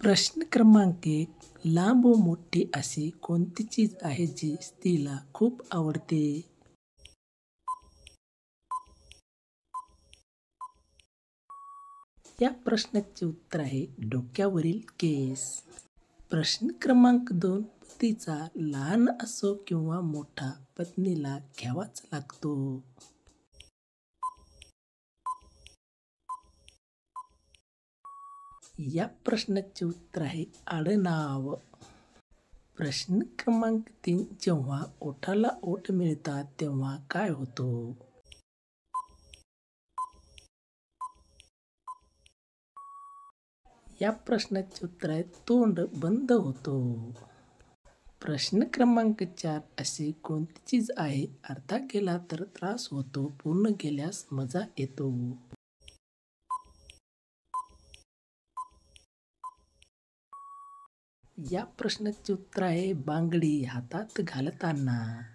प्रश्न क्रमांक 1. लांब व मोठी अशी कोणती चीज आहे जी स्त्रीला खूप आवडते? या प्रश्नाचे उत्तर आहे डोक्यावरील केस. प्रश्न क्रमांक 2. पतीचा लहान असो किंवा मोठा पत्नीला घ्यावाच लागतो. या प्रश्नाचे उत्तर आहे आडनाव. प्रश्न क्रमांक 3. जेव्हा ओठाला ओठ मिळतात तेव्हा काय होतो? या प्रश्नाचे उत्तर आहे तोंड बंद होतो. प्रश्न क्रमांक 4. अशी कोणती चीज आहे अर्धा केला तर त्रास होतो, पूर्ण केल्यास मजा येतो? या प्रश्नाचे उत्तर आहे बांगडी, हातात घालताना.